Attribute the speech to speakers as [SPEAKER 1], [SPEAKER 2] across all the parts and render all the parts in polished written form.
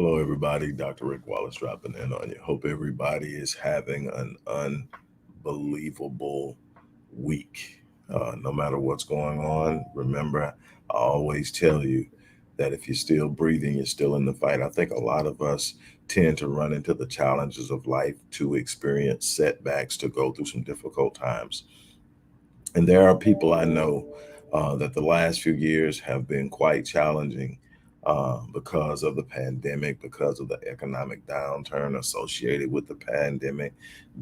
[SPEAKER 1] Hello, everybody. Dr. Rick Wallace dropping in on you. Hope everybody is having an unbelievable week. No matter what's going on, remember, I always tell you that if you're still breathing, you're still in the fight. I think a lot of us tend to run into the challenges of life to experience setbacks, to go through some difficult times. And there are people I know that the last few years have been quite challenging because of the pandemic, because of the economic downturn associated with the pandemic,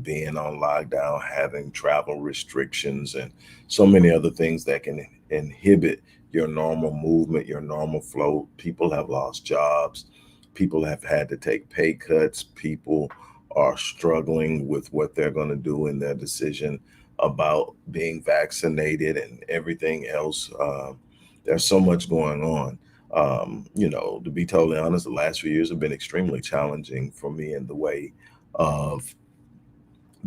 [SPEAKER 1] being on lockdown, having travel restrictions, and so many other things that can inhibit your normal movement, your normal flow. People have lost jobs. People have had to take pay cuts. People are struggling with what they're going to do in their decision about being vaccinated and everything else. There's so much going on. To be totally honest, the last few years have been extremely challenging for me in the way of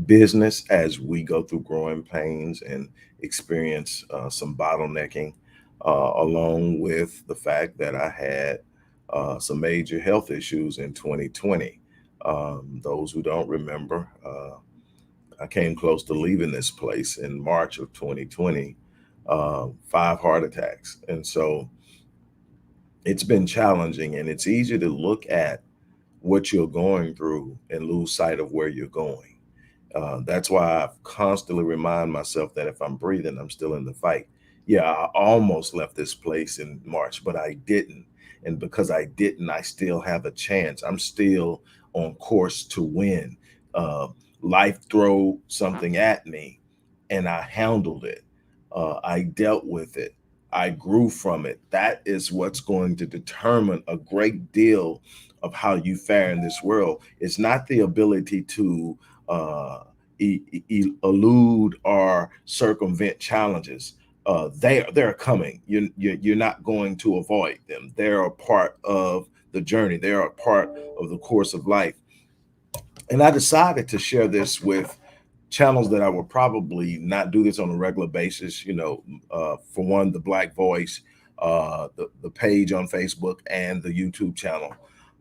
[SPEAKER 1] business as we go through growing pains and experience some bottlenecking, along with the fact that I had some major health issues in 2020. Those who don't remember, I came close to leaving this place in March of 2020, 5 heart attacks. And so it's been challenging, and it's easy to look at what you're going through and lose sight of where you're going. That's why I constantly remind myself that if I'm breathing, I'm still in the fight. Yeah, I almost left this place in March, but I didn't. And because I didn't, I still have a chance. I'm still on course to win. Uh, Life threw something at me, and I handled it. I dealt with it. I grew from it. That is what's going to determine a great deal of how you fare in this world. It's not the ability to uh, elude or circumvent challenges. They're coming. You're not going to avoid them. They're a part of the journey. They're a part of the course of life. And I decided to share this with channels that I would probably not do this on a regular basis. For one, the Black Voice, the page on Facebook, and the YouTube channel.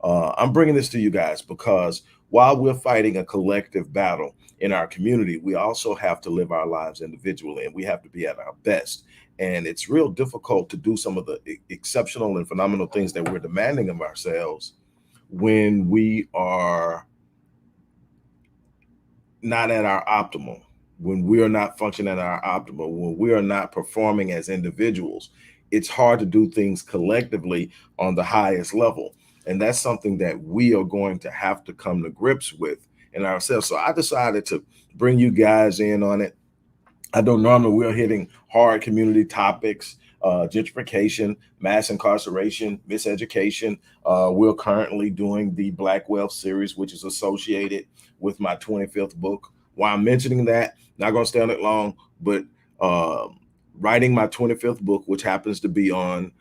[SPEAKER 1] I'm bringing this to you guys because while we're fighting a collective battle in our community, we also have to live our lives individually, and we have to be at our best. And it's real difficult to do some of the exceptional and phenomenal things that we're demanding of ourselves when we are not at our optimal, when we are not functioning at our optimal, when we are not performing as individuals. It's hard to do things collectively on the highest level. And that's something that we are going to have to come to grips with in ourselves. So I decided to bring you guys in on it. I know normally we're hitting hard community topics, gentrification, mass incarceration, miseducation. We're currently doing the Black Wealth series, which is associated with my 25th book. Why I'm mentioning that, not going to stay on it long, but uh, writing my 25th book, which happens to be on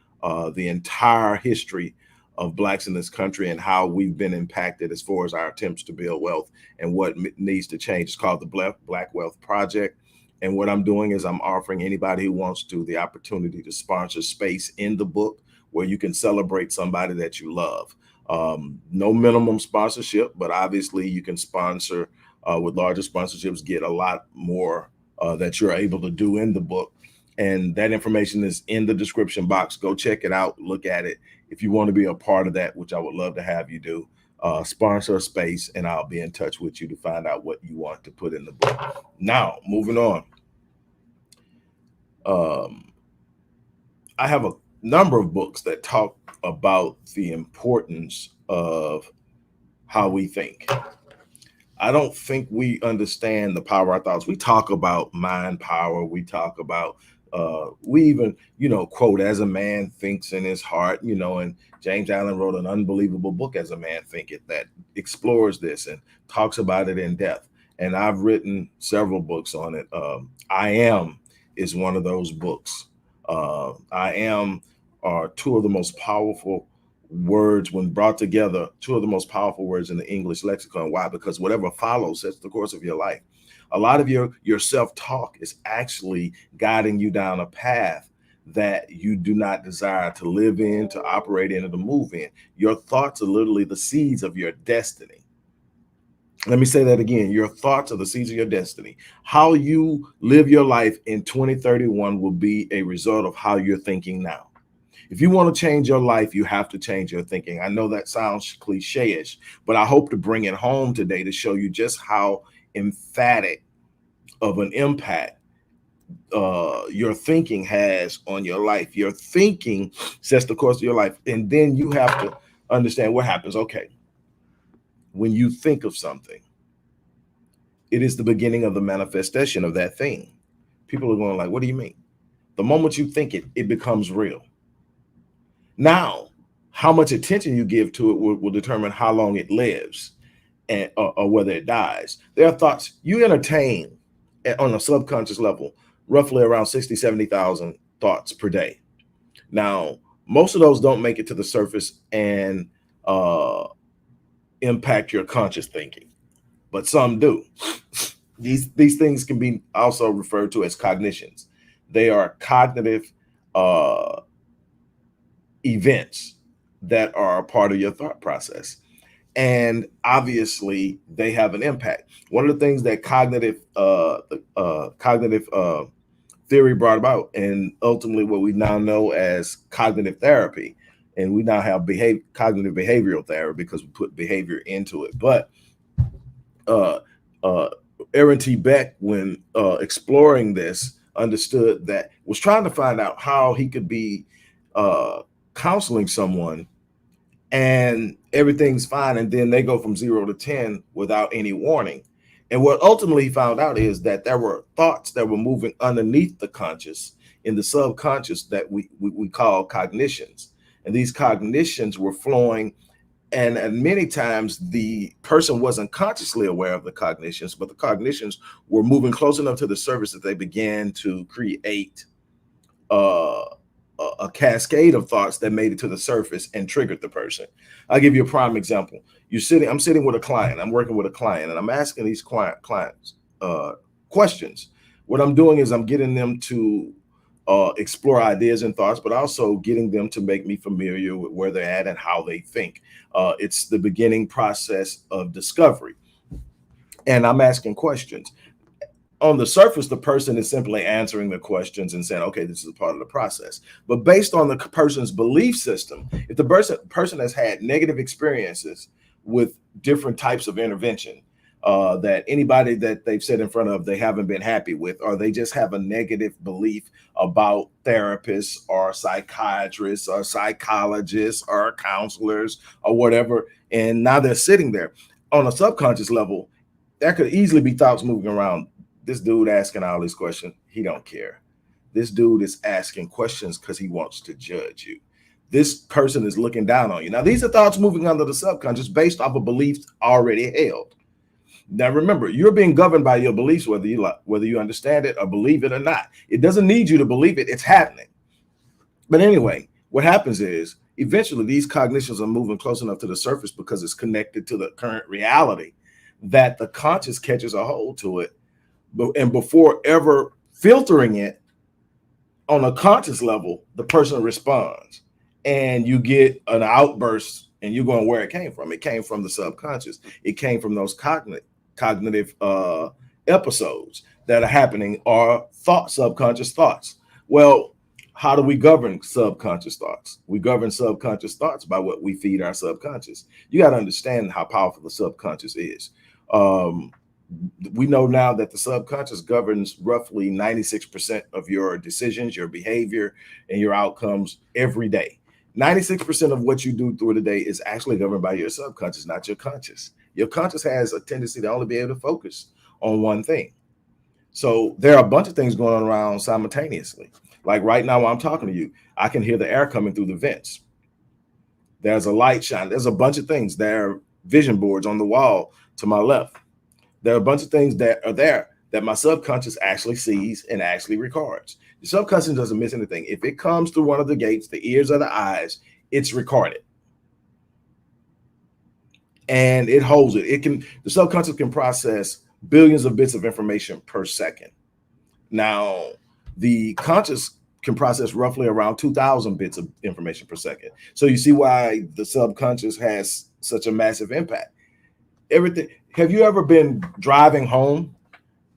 [SPEAKER 1] the entire history of Blacks in this country and how we've been impacted as far as our attempts to build wealth and what needs to change. It's called the Black Wealth Project. And what I'm doing is I'm offering anybody who wants to the opportunity to sponsor space in the book where you can celebrate somebody that you love. No minimum sponsorship, but obviously you can sponsor with larger sponsorships, get a lot more that you're able to do in the book. And that information is in the description box. Go check it out, look at it. If you want to be a part of that, which I would love to have you do, sponsor a space, and I'll be in touch with you to find out what you want to put in the book. Now, moving on. Um, I have a number of books that talk about the importance of how we think. I don't think we understand the power of our thoughts. We talk about mind power. We talk about, we even, quote, as a man thinks in his heart, and James Allen wrote an unbelievable book, As a Man Thinketh, that explores this and talks about it in depth. And I've written several books on it. I Am is one of those books. I Am are two of the most powerful words when brought together, two of the most powerful words in the English lexicon. Why? Because whatever follows sets the course of your life. A lot of your self-talk is actually guiding you down a path that you do not desire to live in, to operate in, or to move in. Your thoughts are literally the seeds of your destiny. Let me say that again. Your thoughts are the seeds of your destiny. How you live your life in 2031 will be a result of how you're thinking now. If you want to change your life, you have to change your thinking. I know that sounds cliche-ish, but I hope to bring it home today to show you just how emphatic of an impact your thinking has on your life. Your thinking sets the course of your life. And then you have to understand what happens. Okay, when you think of something, it is the beginning of the manifestation of that thing. People are going like, what do you mean? The moment you think it, it becomes real. Now, how much attention you give to it will determine how long it lives and or whether it dies. There are thoughts you entertain on a subconscious level, roughly around 60, 70,000 thoughts per day. Now, most of those don't make it to the surface and impact your conscious thinking, but some do. These things can be also referred to as cognitions. They are cognitive events that are a part of your thought process. And obviously, they have an impact. One of the things that cognitive theory brought about, and ultimately what we now know as cognitive therapy, and we now have cognitive behavioral therapy because we put behavior into it. But Aaron T. Beck, when exploring this, understood that was trying to find out how he could be counseling someone and everything's fine, and then they go from 0 to 10 without any warning. And what ultimately he found out is that there were thoughts that were moving underneath the conscious in the subconscious that we call cognitions. And these cognitions were flowing, and many times the person wasn't consciously aware of the cognitions, but the cognitions were moving close enough to the surface that they began to create a cascade of thoughts that made it to the surface and triggered the person. I'll give you a prime example. I'm sitting with a client. I'm working with a client, and I'm asking these clients questions. What I'm doing is I'm getting them to explore ideas and thoughts, but also getting them to make me familiar with where they're at and how they think. It's the beginning process of discovery. And I'm asking questions. On the surface, the person is simply answering the questions and saying, okay, this is a part of the process. But based on the person's belief system, if the person has had negative experiences with different types of intervention, that anybody that they've sat in front of, they haven't been happy with, or they just have a negative belief about therapists or psychiatrists or psychologists or counselors or whatever, and now they're sitting there on a subconscious level, there could easily be thoughts moving around. This dude asking all these questions, he don't care. This dude is asking questions because he wants to judge you. This person is looking down on you. Now, these are thoughts moving under the subconscious based off of beliefs already held. Now, remember, you're being governed by your beliefs, whether you understand it or believe it or not. It doesn't need you to believe it. It's happening. But anyway, what happens is eventually these cognitions are moving close enough to the surface because it's connected to the current reality that the conscious catches a hold to it. And before ever filtering it on a conscious level, the person responds and you get an outburst, and you're going where it came from. It came from the subconscious. It came from those cognitive episodes that are happening, or subconscious thoughts. Well, how do we govern subconscious thoughts? We govern subconscious thoughts by what we feed our subconscious. You got to understand how powerful the subconscious is. We know now that the subconscious governs roughly 96% of your decisions, your behavior, and your outcomes every day. 96% of what you do through the day is actually governed by your subconscious, not your conscious. Your conscious has a tendency to only be able to focus on one thing. So there are a bunch of things going around simultaneously. Like right now, while I'm talking to you, I can hear the air coming through the vents. There's a light shine. There's a bunch of things. There are vision boards on the wall to my left. There are a bunch of things that are there that my subconscious actually sees and actually records. The subconscious doesn't miss anything. If it comes through one of the gates, the ears or the eyes, it's recorded. And it holds it. The subconscious can process billions of bits of information per second. Now, the conscious can process roughly around 2,000 bits of information per second. So you see why the subconscious has such a massive impact. Everything. Have you ever been driving home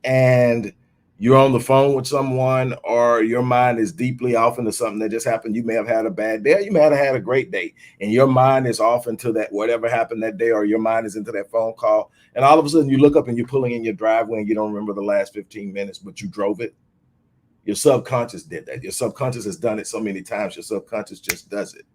[SPEAKER 1] and you're on the phone with someone, or your mind is deeply off into something that just happened? You may have had a bad day, or you may have had a great day, and your mind is off into that whatever happened that day, or your mind is into that phone call, and all of a sudden you look up and you're pulling in your driveway and you don't remember the last 15 minutes, but you drove it. Your subconscious did that. Your subconscious has done it so many times. Your subconscious just does it.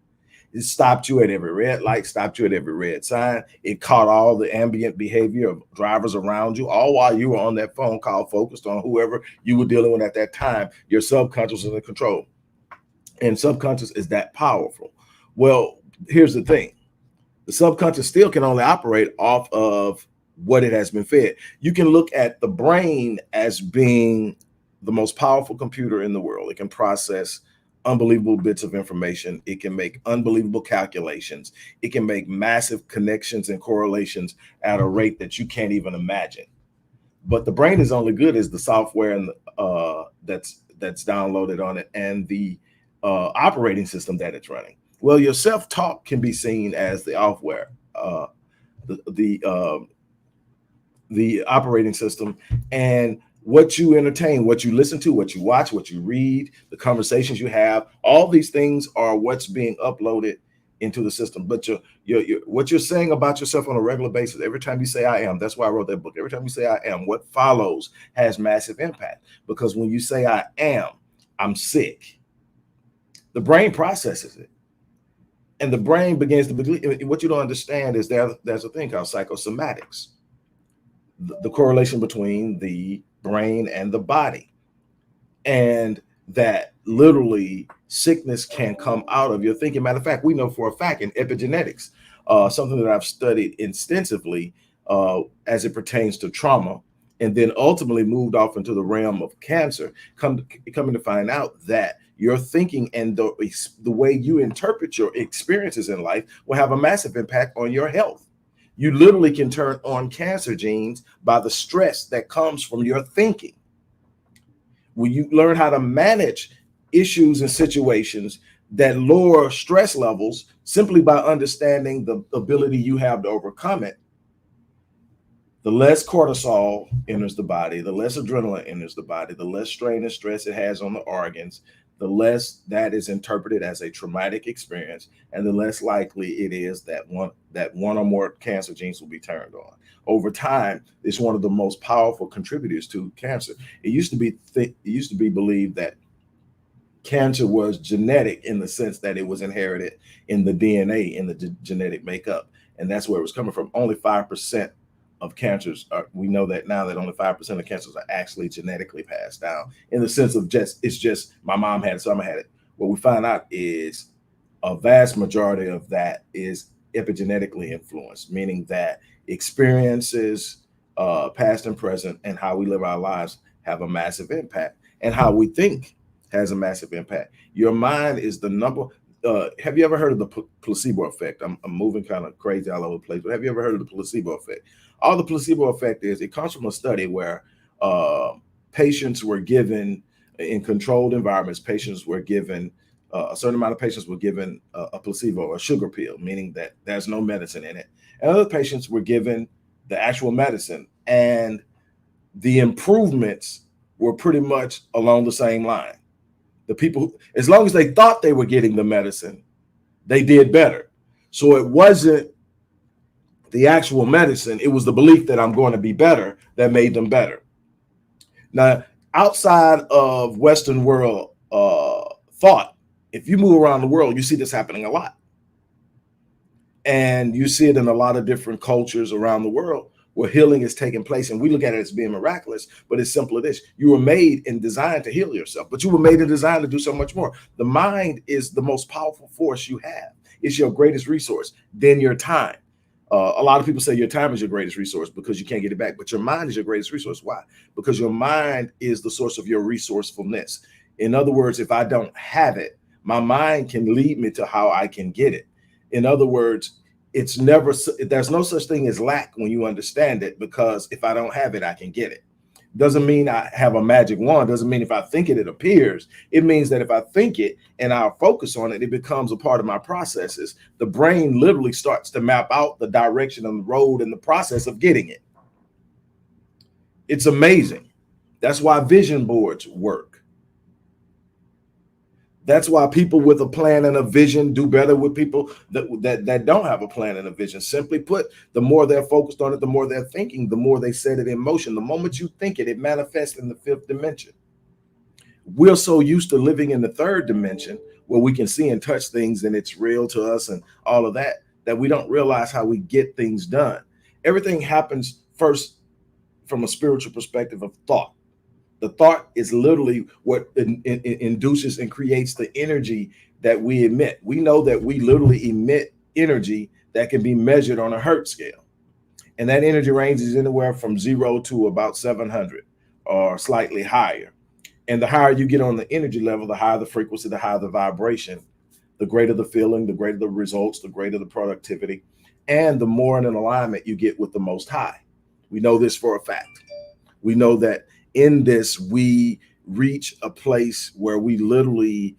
[SPEAKER 1] It stopped you at every red light, stopped you at every red sign. It caught all the ambient behavior of drivers around you, all while you were on that phone call, focused on whoever you were dealing with at that time. Your subconscious was in control. And subconscious is that powerful. Well, here's the thing. The subconscious still can only operate off of what it has been fed. You can look at the brain as being the most powerful computer in the world. It can process unbelievable bits of information. It can make unbelievable calculations. It can make massive connections and correlations at a rate that you can't even imagine. But the brain is only good as the software and that's downloaded on it, and the operating system that it's running. Well, your self-talk can be seen as the software, the operating system, and what you entertain, what you listen to, what you watch, what you read, the conversations you have, all these things are what's being uploaded into the system. But what you're saying about yourself on a regular basis, every time you say I am, that's why I wrote that book. Every time you say I am, what follows has massive impact. Because when you say I am, I'm sick, the brain processes it. And the brain begins to believe. What you don't understand is there's a thing called psychosomatics, the correlation between the brain and the body, and that literally sickness can come out of your thinking. Matter of fact, we know for a fact in epigenetics, something that I've studied extensively as it pertains to trauma, and then ultimately moved off into the realm of cancer, coming to find out that your thinking and the way you interpret your experiences in life will have a massive impact on your health. You literally can turn on cancer genes by the stress that comes from your thinking. When you learn how to manage issues and situations that lower stress levels simply by understanding the ability you have to overcome it, the less cortisol enters the body, the less adrenaline enters the body, the less strain and stress it has on the organs, the less that is interpreted as a traumatic experience, and the less likely it is that one or more cancer genes will be turned on. Over time, it's one of the most powerful contributors to cancer. It used to be believed that cancer was genetic in the sense that it was inherited in the DNA, in the genetic makeup, and that's where it was coming from. Only 5% of cancers we know that now, that only 5% of cancers are actually genetically passed down, in the sense of it's just my mom had it, so I'm gonna have it. What we find out is a vast majority of that is epigenetically influenced, meaning that experiences, past and present, and how we live our lives have a massive impact, and how we think has a massive impact. Your mind is the number. Have you ever heard of the placebo effect? I'm moving kind of crazy all over the place, but have you ever heard of the placebo effect? All the placebo effect is, it comes from a study where patients were given, in controlled environments, patients were given, a certain amount of patients were given a placebo, a sugar pill, meaning that there's no medicine in it. And other patients were given the actual medicine, and the improvements were pretty much along the same line. The people, as long as they thought they were getting the medicine, they did better. So it wasn't the actual medicine, it was the belief that I'm going to be better that made them better. Now, outside of Western world thought, if you move around the world, you see this happening a lot. And you see it in a lot of different cultures around the world where healing is taking place. And we look at it as being miraculous, but it's simply this: you were made and designed to heal yourself, but you were made and designed to do so much more. The mind is the most powerful force you have. It's your greatest resource, then your time. A lot of people say your time is your greatest resource because you can't get it back, but your mind is your greatest resource. Why? Because your mind is the source of your resourcefulness. In other words, if I don't have it, my mind can lead me to how I can get it. In other words, there's no such thing as lack when you understand it, because if I don't have it, I can get it. Doesn't mean I have a magic wand. Doesn't mean if I think it, it appears. It means that if I think it and I focus on it, it becomes a part of my processes. The brain literally starts to map out the direction on the road and the process of getting it. It's amazing. That's why vision boards work. That's why people with a plan and a vision do better with people that don't have a plan and a vision. Simply put, the more they're focused on it, the more they're thinking, the more they set it in motion. The moment you think it, it manifests in the fifth dimension. We're so used to living in the third dimension where we can see and touch things and it's real to us and all of that, that we don't realize how we get things done. Everything happens first from a spiritual perspective of thought. The thought is literally what induces and creates the energy that we emit. We know that we literally emit energy that can be measured on a Hertz scale. And that energy ranges anywhere from 0 to about 700 or slightly higher. And the higher you get on the energy level, the higher the frequency, the higher the vibration, the greater the feeling, the greater the results, the greater the productivity, and the more in an alignment you get with the Most High. We know this for a fact. We know that in this, we reach a place where we literally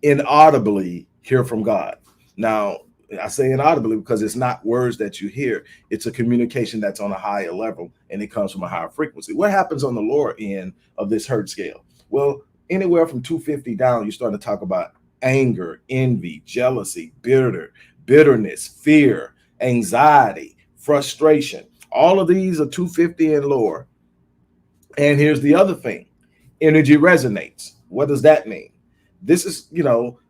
[SPEAKER 1] inaudibly hear from God. Now, I say inaudibly because it's not words that you hear. It's a communication that's on a higher level, and it comes from a higher frequency. What happens on the lower end of this Hertz scale? Well, anywhere from 250 down, you start to talk about anger, envy, jealousy, bitterness, fear, anxiety, frustration. All of these are 250 and lower. And here's the other thing. Energy resonates. What does that mean? This is,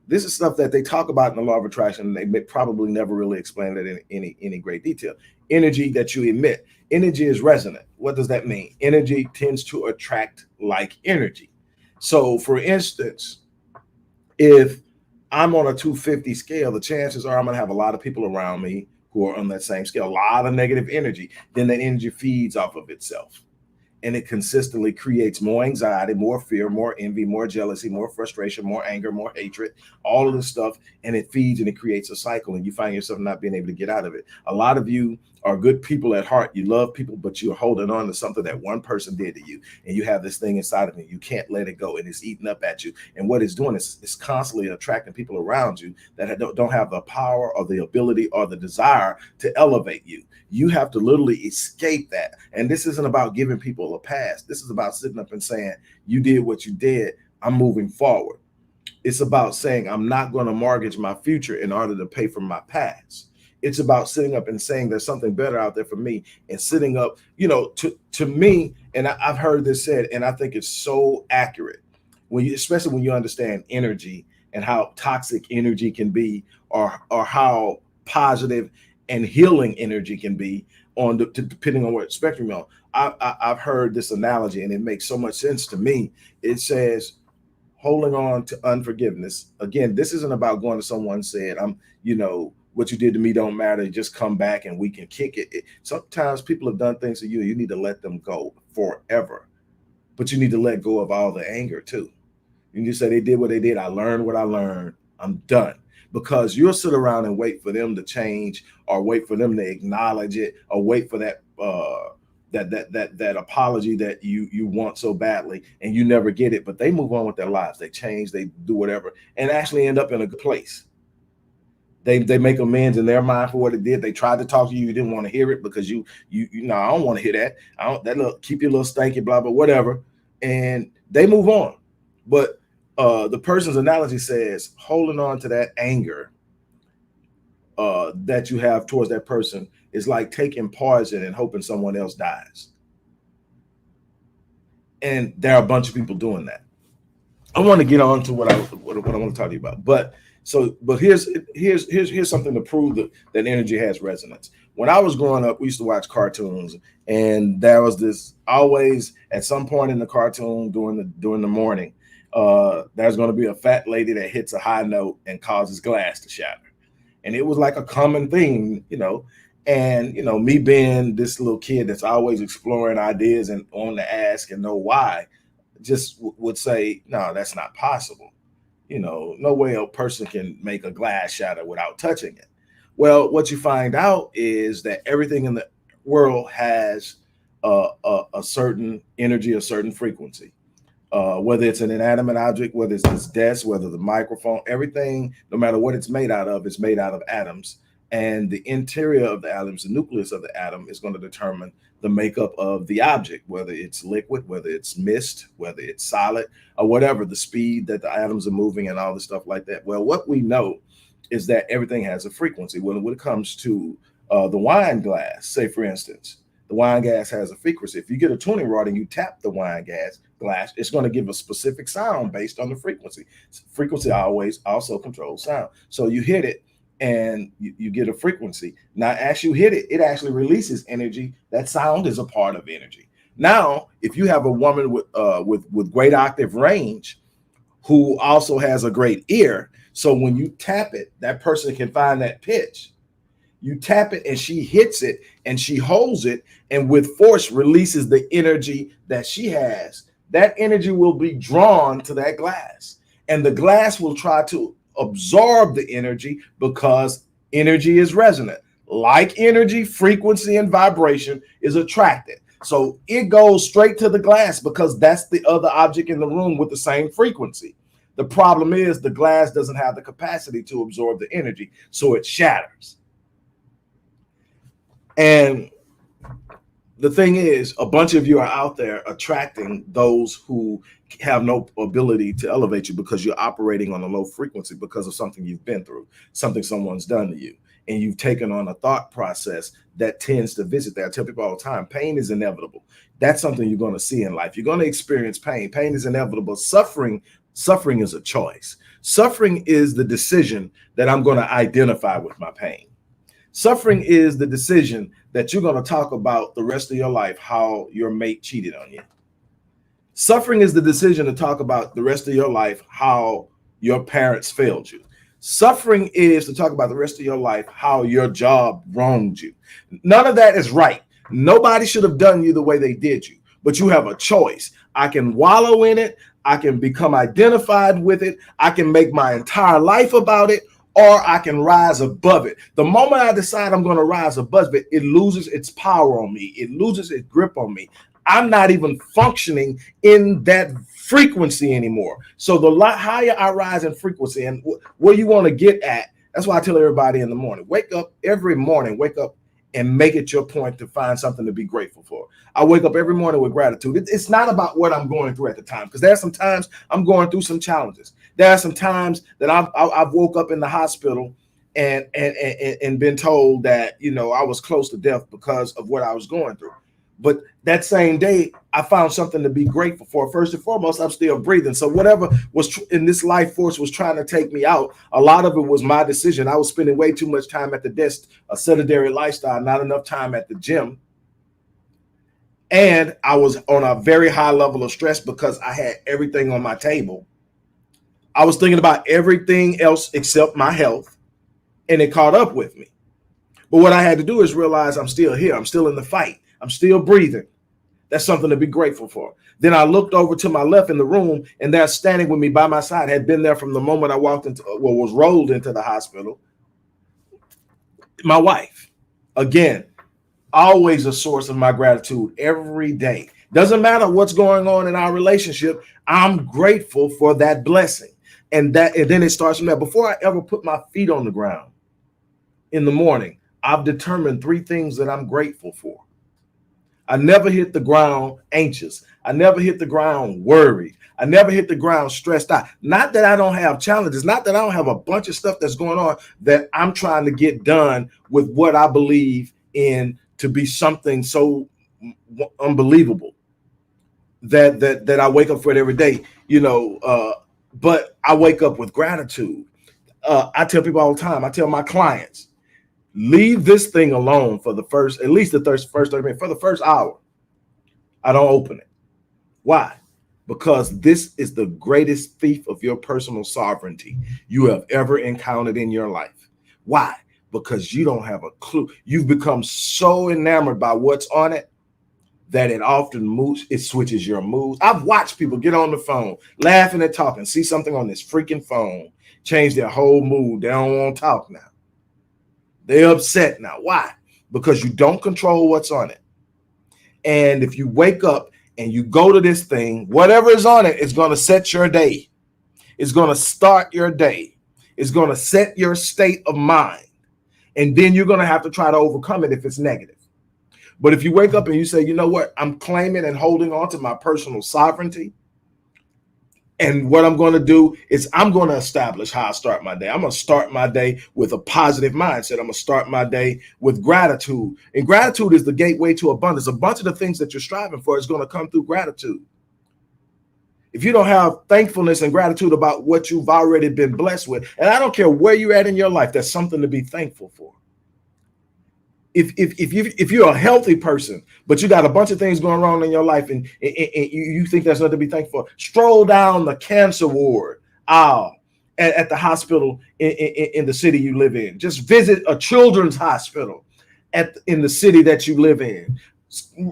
[SPEAKER 1] this is stuff that they talk about in the law of attraction, and they may probably never really explain it in any great detail. Energy that you emit. Energy is resonant. What does that mean? Energy tends to attract like energy. So, for instance, if I'm on a 250 scale, the chances are I'm going to have a lot of people around me who are on that same scale, a lot of negative energy. Then that energy feeds off of itself. And it consistently creates more anxiety, more fear, more envy, more jealousy, more frustration, more anger, more hatred, all of this stuff. And it feeds and it creates a cycle, and you find yourself not being able to get out of it. A lot of you are good people at heart. You love people, but you're holding on to something that one person did to you. And you have this thing inside of you. You can't let it go, and it's eating up at you. And what it's doing is it's constantly attracting people around you that don't have the power or the ability or the desire to elevate you. You have to literally escape that. And this isn't about giving people a pass. This is about sitting up and saying, you did what you did. I'm moving forward. It's about saying, I'm not going to mortgage my future in order to pay for my past. It's about sitting up and saying there's something better out there for me, and sitting up, to me, and I've heard this said, and I think it's so accurate, especially when you understand energy and how toxic energy can be, or how positive and healing energy can be depending on what spectrum you're on. I've heard this analogy, and it makes so much sense to me. It says, holding on to unforgiveness. Again, this isn't about going to someone said, what you did to me don't matter. Just come back and we can kick it. Sometimes people have done things to you. You need to let them go forever, but you need to let go of all the anger too. You need to say, they did what they did. I learned what I learned. I'm done. Because you'll sit around and wait for them to change, or wait for them to acknowledge it, or wait for that that apology that you want so badly, and you never get it. But they move on with their lives. They change, they do whatever, and actually end up in a good place. They make amends in their mind for what it did. They tried to talk to you, you didn't want to hear it because you no, I don't want to hear that. Keep your little stanky, blah blah whatever, and they move on. But the person's analogy says, holding on to that anger that you have towards that person is like taking poison and hoping someone else dies. And there are a bunch of people doing that. I want to get on to what I want to talk to you about. But here's something to prove that energy has resonance. When I was growing up, we used to watch cartoons, and there was this always at some point in the cartoon during the morning, there's going to be a fat lady that hits a high note and causes glass to shatter. And it was like a common thing, and, me being this little kid that's always exploring ideas and on to ask and know why, just would say, no, that's not possible. No way a person can make a glass shatter without touching it. Well, what you find out is that everything in the world has a certain energy, a certain frequency. Whether it's an inanimate object, whether it's this desk, whether the microphone, everything, no matter what it's made out of, it's made out of atoms. And the interior of the atoms, the nucleus of the atom, is going to determine the makeup of the object, whether it's liquid, whether it's mist, whether it's solid, or whatever, the speed that the atoms are moving and all the stuff like that. Well, what we know is that everything has a frequency. When it comes to the wine glass, say for instance, the wine glass has a frequency. If you get a tuning rod and you tap the wine glass, it's going to give a specific sound based on the frequency. Frequency always also controls sound. So you hit it and you get a frequency. Now, as you hit it, it actually releases energy. That sound is a part of energy. Now, if you have a woman with great octave range who also has a great ear, so when you tap it, that person can find that pitch. You tap it and she hits it and she holds it and with force releases the energy that she has. That energy will be drawn to that glass and the glass will try to absorb the energy because energy is resonant. Like energy, frequency and vibration is attracted. So it goes straight to the glass because that's the other object in the room with the same frequency. The problem is the glass doesn't have the capacity to absorb the energy, so it shatters. And the thing is, a bunch of you are out there attracting those who have no ability to elevate you because you're operating on a low frequency because of something you've been through, something someone's done to you. And you've taken on a thought process that tends to visit that. I tell people all the time, pain is inevitable. That's something you're going to see in life. You're going to experience pain. Pain is inevitable. Suffering is a choice. Suffering is the decision that I'm going to identify with my pain. Suffering is the decision that you're going to talk about the rest of your life, how your mate cheated on you. Suffering is the decision to talk about the rest of your life, how your parents failed you. Suffering is to talk about the rest of your life, how your job wronged you. None of that is right. Nobody should have done you the way they did you, but you have a choice. I can wallow in it. I can become identified with it. I can make my entire life about it, or I can rise above it. The moment I decide I'm going to rise above it, it loses its power on me. It loses its grip on me. I'm not even functioning in that frequency anymore. So the higher I rise in frequency and where you want to get at, that's why I tell everybody in the morning, wake up every morning, wake up and make it your point to find something to be grateful for. I wake up every morning with gratitude. It's not about what I'm going through at the time, because there's some times I'm going through some challenges. There are some times that I've woke up in the hospital and been told that, you know, I was close to death because of what I was going through. But that same day, I found something to be grateful for. First and foremost, I'm still breathing. So whatever was in this life force was trying to take me out, a lot of it was my decision. I was spending way too much time at the desk, a sedentary lifestyle, not enough time at the gym. And I was on a very high level of stress because I had everything on my table. I was thinking about everything else except my health, and it caught up with me. But what I had to do is realize I'm still here. I'm still in the fight. I'm still breathing. That's something to be grateful for. Then I looked over to my left in the room, and there standing with me by my side, had been there from the moment I walked into, was rolled into the hospital, my wife. Again, always a source of my gratitude every day. Doesn't matter what's going on in our relationship, I'm grateful for that blessing. And then it starts from there. Before I ever put my feet on the ground in the morning, I've determined 3 things that I'm grateful for. I never hit the ground anxious. I never hit the ground worried. I never hit the ground stressed out. Not that I don't have challenges, not that I don't have a bunch of stuff that's going on that I'm trying to get done with what I believe in to be something so unbelievable that I wake up for it every day, you know, but I wake up with gratitude. I tell people all the time, I tell my clients, leave this thing alone for the first, at least the first 30 minutes, for the first hour. I don't open it. Why? Because this is the greatest thief of your personal sovereignty you have ever encountered in your life. Why? Because you don't have a clue. You've become so enamored by what's on it that it often moves, it switches your mood. I've watched people get on the phone, laughing and talking, see something on this freaking phone, change their whole mood. They don't want to talk now. They're upset now. Why? Because you don't control what's on it.
[SPEAKER 2] And if you wake up and you go to this thing, whatever is on it is going to set your day. It's going to start your day. It's going to set your state of mind. And then you're going to have to try to overcome it if it's negative. But if you wake up and you say, you know what, I'm claiming and holding on to my personal sovereignty. And what I'm going to do is I'm going to establish how I start my day. I'm going to start my day with a positive mindset. I'm going to start my day with gratitude. And gratitude is the gateway to abundance. A bunch of the things that you're striving for is going to come through gratitude. If you don't have thankfulness and gratitude about what you've already been blessed with, and I don't care where you're at in your life, there's something to be thankful for. If you're a healthy person, but you got a bunch of things going wrong in your life and you think there's nothing to be thankful for, stroll down the cancer ward aisle at the hospital in the city you live in. Just visit a children's hospital in the city that you live in.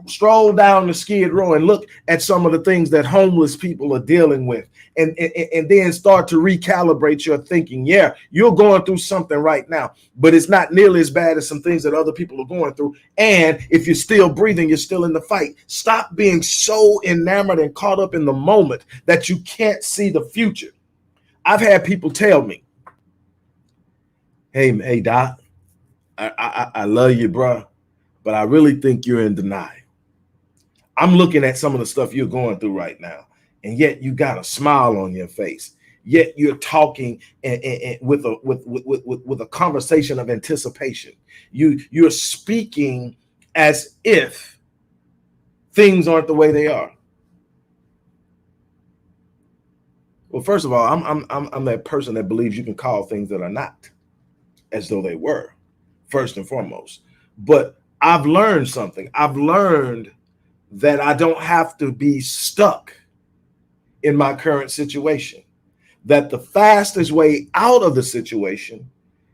[SPEAKER 2] Stroll down the Skid Row and look at some of the things that homeless people are dealing with, and then start to recalibrate your thinking. Yeah, you're going through something right now, but it's not nearly as bad as some things that other people are going through. And if you're still breathing, you're still in the fight. Stop being so enamored and caught up in the moment that you can't see the future. I've had people tell me, hey, Doc, I love you, bro, but I really think you're in denial. I'm looking at some of the stuff you're going through right now, and yet you got a smile on your face. Yet you're talking and with a conversation of anticipation. You're speaking as if things aren't the way they are. Well, first of all, I'm that person that believes you can call things that are not as though they were, first and foremost. But I've learned something. I've learned that I don't have to be stuck in my current situation. That the fastest way out of the situation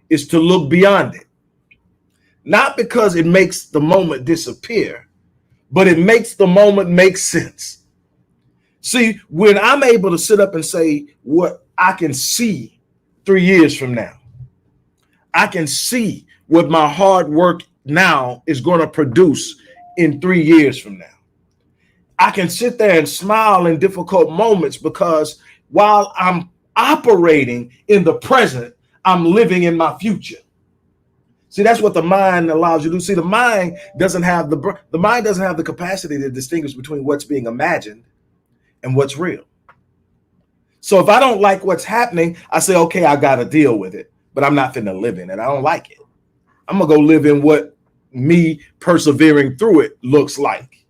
[SPEAKER 2] is to look beyond it. Not because it makes the moment disappear, but it makes the moment make sense. See, when I'm able to sit up and say what I can see 3 years from now, I can see what my hard work now is going to produce in 3 years from now. I can sit there and smile in difficult moments because while I'm operating in the present, I'm living in my future. See, that's what the mind allows you to do. See, the mind doesn't have the capacity to distinguish between what's being imagined and what's real. So if I don't like what's happening, I say, okay, I got to deal with it, but I'm not finna live in it. I don't like it. I'm going to go live in what me persevering through it looks like.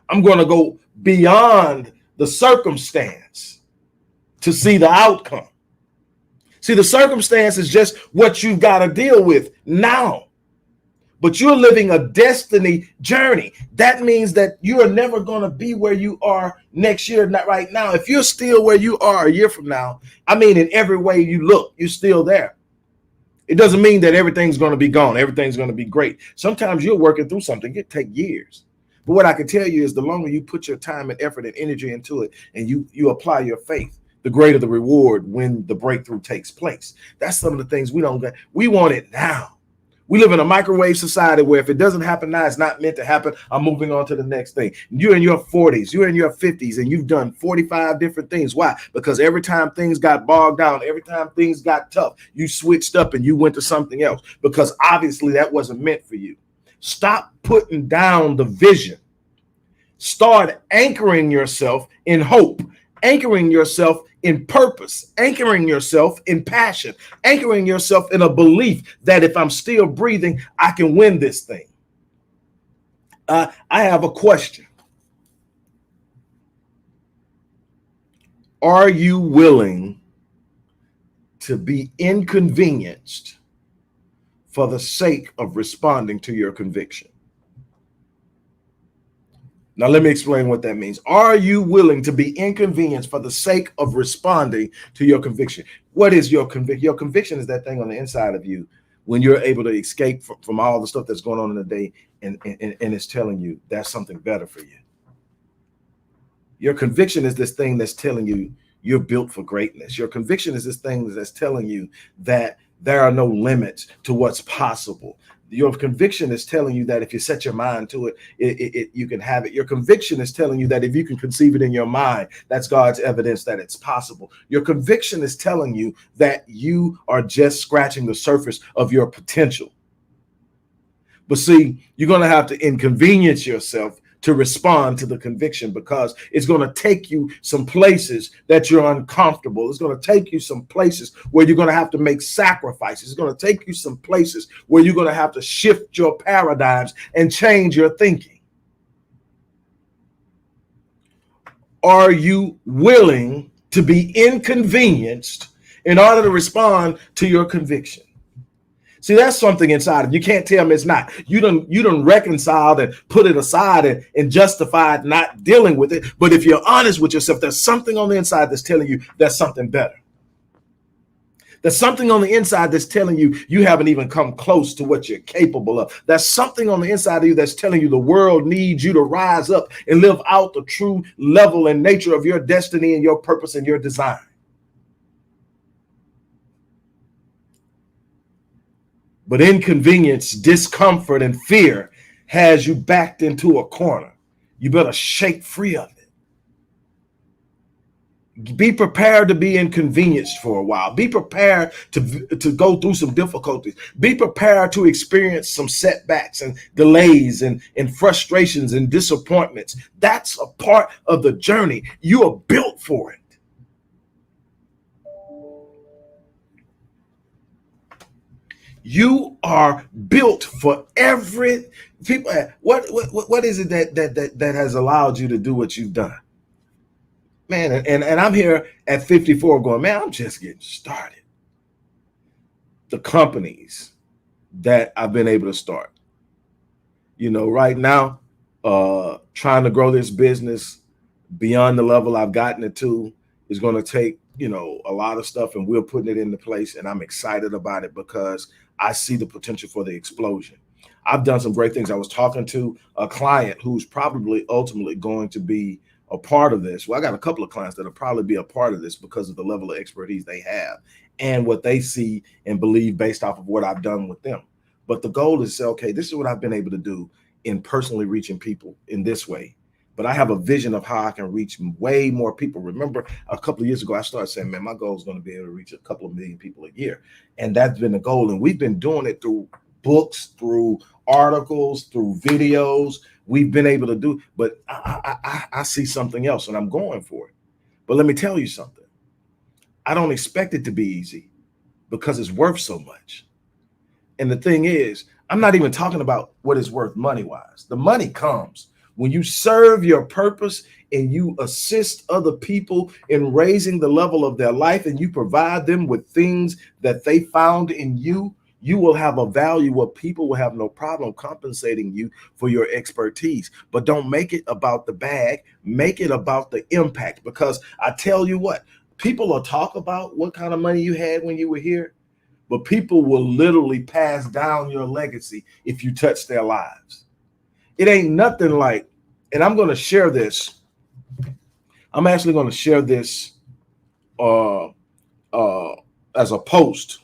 [SPEAKER 2] I'm going to go beyond the circumstance to see the outcome. See, the circumstance is just what you've got to deal with now. But you're living a destiny journey. That means that you are never going to be where you are next year, not right now. If you're still where you are a year from now, I mean, in every way you look, you're still there. It doesn't mean that everything's going to be gone. Everything's going to be great. Sometimes you're working through something. It takes years. But what I can tell you is the longer you put your time and effort and energy into it and you apply your faith, the greater the reward when the breakthrough takes place. That's some of the things we don't get. We want it now. We live in a microwave society where if it doesn't happen now, it's not meant to happen. I'm moving on to the next thing. You're in your 40s, you're in your 50s, and you've done 45 different things. Why? Because every time things got bogged down, every time things got tough, you switched up and you went to something else because obviously that wasn't meant for you. Stop putting down the vision. Start anchoring yourself in hope, anchoring yourself in purpose, anchoring yourself in passion, anchoring yourself in a belief that if I'm still breathing, I can win this thing. I have a question. Are you willing to be inconvenienced for the sake of responding to your conviction? Now, let me explain what that means. Are you willing to be inconvenienced for the sake of responding to your conviction? What is your conviction? Your conviction is that thing on the inside of you when you're able to escape from all the stuff that's going on in the day and it's telling you that's something better for you. Your conviction is this thing that's telling you you're built for greatness. Your conviction is this thing that's telling you that there are no limits to what's possible. Your conviction is telling you that if you set your mind to it, you can have it. Your conviction is telling you that if you can conceive it in your mind, that's God's evidence that it's possible. Your conviction is telling you that you are just scratching the surface of your potential. But see, you're going to have to inconvenience yourself to respond to the conviction, because it's going to take you some places that you're uncomfortable. It's going to take you some places where you're going to have to make sacrifices. It's going to take you some places where you're going to have to shift your paradigms and change your thinking. Are you willing to be inconvenienced in order to respond to your conviction? See, that's something inside of you. You can't tell me it's not. You done reconciled and put it aside and justified not dealing with it. But if you're honest with yourself, there's something on the inside that's telling you there's something better. There's something on the inside that's telling you you haven't even come close to what you're capable of. There's something on the inside of you that's telling you the world needs you to rise up and live out the true level and nature of your destiny and your purpose and your design. But inconvenience, discomfort, and fear has you backed into a corner. You better shake free of it. Be prepared to be inconvenienced for a while. Be prepared to go through some difficulties. Be prepared to experience some setbacks and delays and frustrations and disappointments. That's a part of the journey. You are built for it. You are built for every people. What is it that has allowed you to do what you've done, man? And I'm here at 54 going, man, I'm just getting started. The companies that I've been able to start, right now, trying to grow this business beyond the level I've gotten it to is going to take, a lot of stuff, and we're putting it into place. And I'm excited about it because I see the potential for the explosion. I've done some great things. I was talking to a client who's probably ultimately going to be a part of this. Well, I got a couple of clients that'll probably be a part of this because of the level of expertise they have and what they see and believe based off of what I've done with them. But the goal is to say, okay, this is what I've been able to do in personally reaching people in this way. But I have a vision of how I can reach way more people. Remember, a couple of years ago, I started saying, man, my goal is going to be able to reach a couple of million people a year. And that's been the goal. And we've been doing it through books, through articles, through videos. We've been able to do, but I see something else and I'm going for it. But let me tell you something. I don't expect it to be easy because it's worth so much. And the thing is, I'm not even talking about what it's worth money-wise. The money comes when you serve your purpose and you assist other people in raising the level of their life and you provide them with things that they found in you. You will have a value where people will have no problem compensating you for your expertise. But don't make it about the bag. Make it about the impact. Because I tell you what, people will talk about what kind of money you had when you were here, but people will literally pass down your legacy if you touch their lives. It ain't nothing like, and I'm going to share this. I'm actually going to share this as a post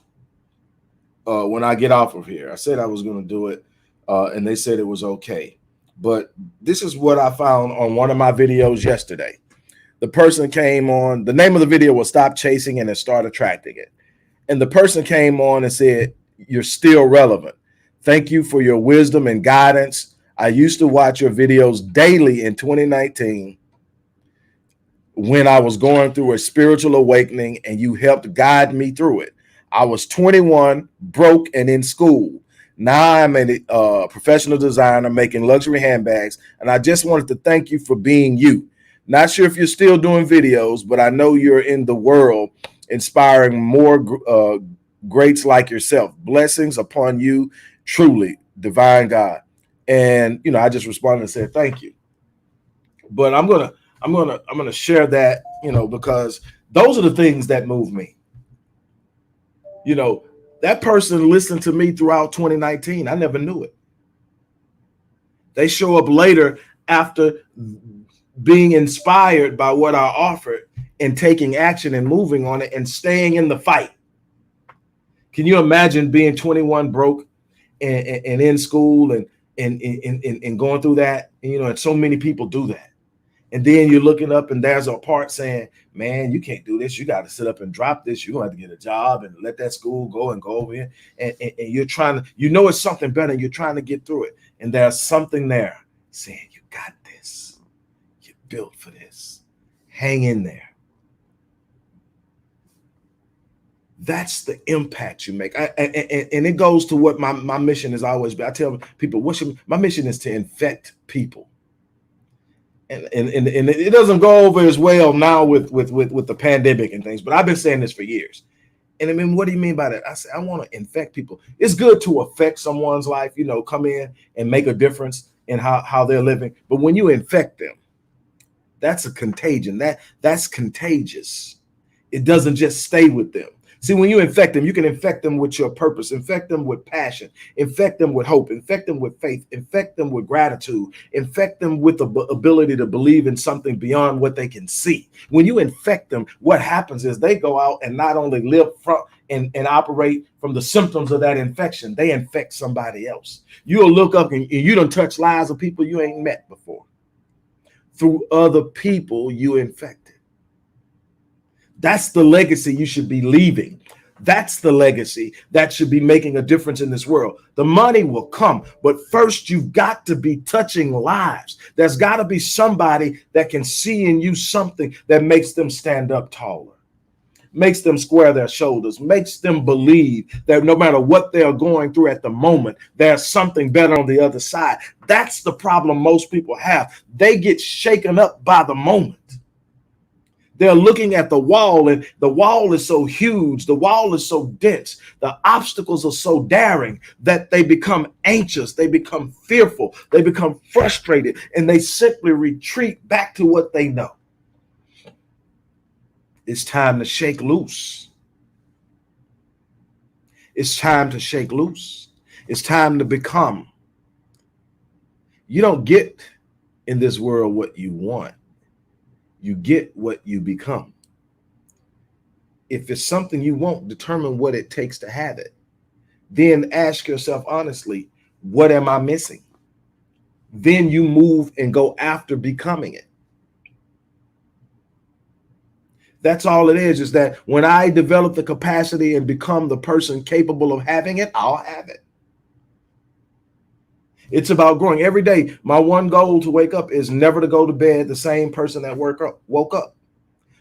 [SPEAKER 2] when I get off of here. I said I was going to do it, and they said it was okay. But this is what I found on one of my videos yesterday. The person came on, the name of the video was Stop Chasing and then Start Attracting It. And the person came on and said, you're still relevant. Thank you for your wisdom and guidance. I used to watch your videos daily in 2019 when I was going through a spiritual awakening, and you helped guide me through it. I was 21, broke, and in school. Now I'm a professional designer making luxury handbags, and I just wanted to thank you for being you. Not sure if you're still doing videos, but I know you're in the world inspiring more greats like yourself. Blessings upon you, truly, divine God. And I just responded and said thank you. But I'm gonna share that, because those are the things that move me. That person listened to me throughout 2019. I never knew it. They show up later after being inspired by what I offered and taking action and moving on it and staying in the fight. Can you imagine being 21 broke and in school and going through that, and so many people do that. And then you're looking up and there's a part saying, man, you can't do this. You got to sit up and drop this. You're going to have to get a job and let that school go and go over here. And you're trying to, it's something better. And you're trying to get through it. And there's something there saying, you got this. You're built for this. Hang in there. That's the impact you make. And it goes to what my mission has always been. I tell people, my mission is to infect people. And it doesn't go over as well now with the pandemic and things, but I've been saying this for years. And I mean, what do you mean by that? I say, I want to infect people. It's good to affect someone's life, come in and make a difference in how they're living. But when you infect them, that's a contagion. That's contagious. It doesn't just stay with them. See, when you infect them, you can infect them with your purpose, infect them with passion, infect them with hope, infect them with faith, infect them with gratitude, infect them with the ability to believe in something beyond what they can see. When you infect them, what happens is they go out and not only live from and operate from the symptoms of that infection, they infect somebody else. You'll look up and you done touch lives of people you ain't met before. Through other people you infected. That's the legacy you should be leaving. That's the legacy that should be making a difference in this world. The money will come, but first you've got to be touching lives. There's got to be somebody that can see in you something that makes them stand up taller, makes them square their shoulders, makes them believe that no matter what they're going through at the moment, there's something better on the other side. That's the problem most people have. They get shaken up by the moment. They're looking at the wall, and the wall is so huge, the wall is so dense, the obstacles are so daring that they become anxious, they become fearful, they become frustrated, and they simply retreat back to what they know. It's time to shake loose. It's time to shake loose. It's time to become. You don't get in this world what you want. You get what you become. If it's something you want, determine what it takes to have it. Then ask yourself honestly, what am I missing? Then you move and go after becoming it. That's all it is that when I develop the capacity and become the person capable of having it, I'll have it. It's about growing every day. My one goal to wake up is never to go to bed the same person that woke up.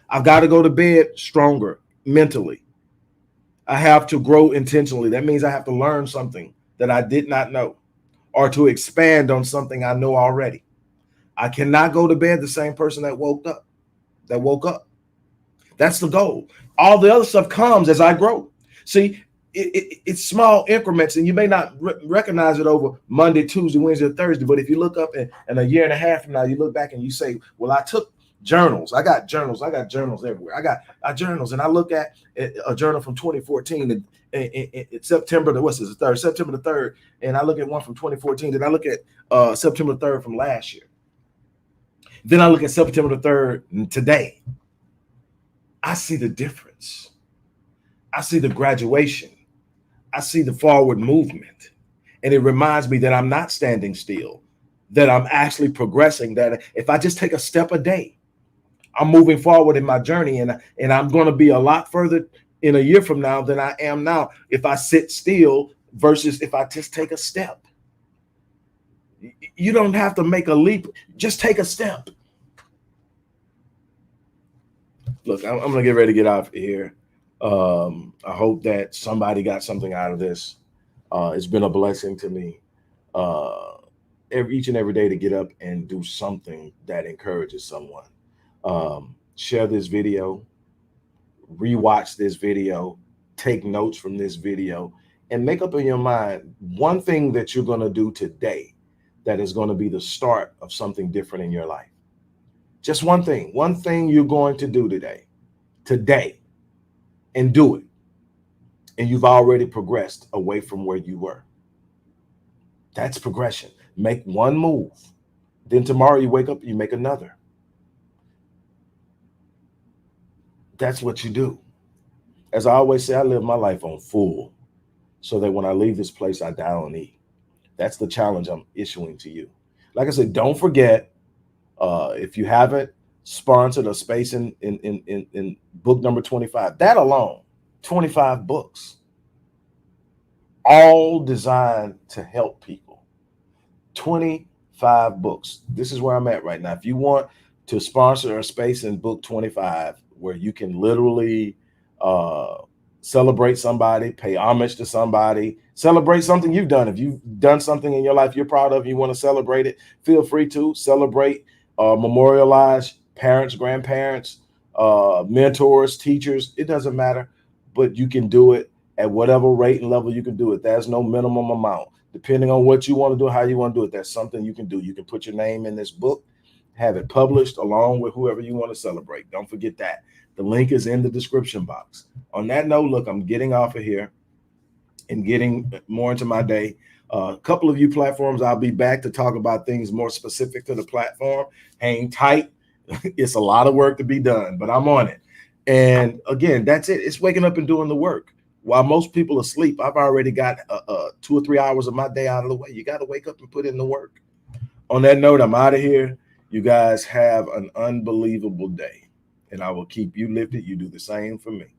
[SPEAKER 2] I've got to go to bed stronger mentally. I have to grow intentionally. That means I have to learn something that I did not know or to expand on something I know already. I cannot go to bed the same person that woke up. That's the goal. All the other stuff comes as I grow. See, it's small increments, and you may not recognize it over Monday, Tuesday, Wednesday, Thursday. But if you look up in a year and a half from now, you look back and you say, well, I took journals. I got journals everywhere. I got journals, and I look at a journal from 2014 and September the September the 3rd, and I look at one from 2014. Then I look at September the 3rd from last year. Then I look at September the 3rd today. I see the difference. I see the graduation. I see the forward movement. And it reminds me that I'm not standing still, that I'm actually progressing, that if I just take a step a day, I'm moving forward in my journey, and I'm going to be a lot further in a year from now than I am now if I sit still versus if I just take a step. You don't have to make a leap. Just take a step. Look, I'm going to get ready to get out of here. I hope that somebody got something out of this. It's been a blessing to me each and every day to get up and do something that encourages someone. Share this video, rewatch this video, take notes from this video, and make up in your mind one thing that you're going to do today that is going to be the start of something different in your life. Just one thing you're going to do today, and do it. And you've already progressed away from where you were. That's progression. Make one move. Then tomorrow you wake up, you make another. That's what you do. As I always say, I live my life on full. so that when I leave this place, I die on E. That's the challenge I'm issuing to you. Like I said, don't forget, if you haven't sponsored a space in book number 25, that alone, 25 books, all designed to help people. 25 books. This is where I'm at right now. If you want to sponsor a space in book 25 where you can literally uh, celebrate somebody, pay homage to somebody, celebrate something you've done. If you've done something in your life you're proud of, you want to celebrate it, feel free to celebrate, memorialize parents, grandparents, mentors, teachers. It doesn't matter, but you can do it at whatever rate and level you can do it. There's no minimum amount. Depending on what you want to do, how you want to do it, that's something you can do. You can put your name in this book, have it published along with whoever you want to celebrate. Don't forget that. The link is in the description box. On that note, look, I'm getting off of here and getting more into my day. A couple of you platforms, I'll be back to talk about things more specific to the platform. Hang tight. It's a lot of work to be done, but I'm on it. And again, that's it. It's waking up and doing the work. While most people are asleep, I've already got 2 or 3 hours of my day out of the way. You got to wake up and put in the work. On that note, I'm out of here. You guys have an unbelievable day, and I will keep you lifted. You do the same for me.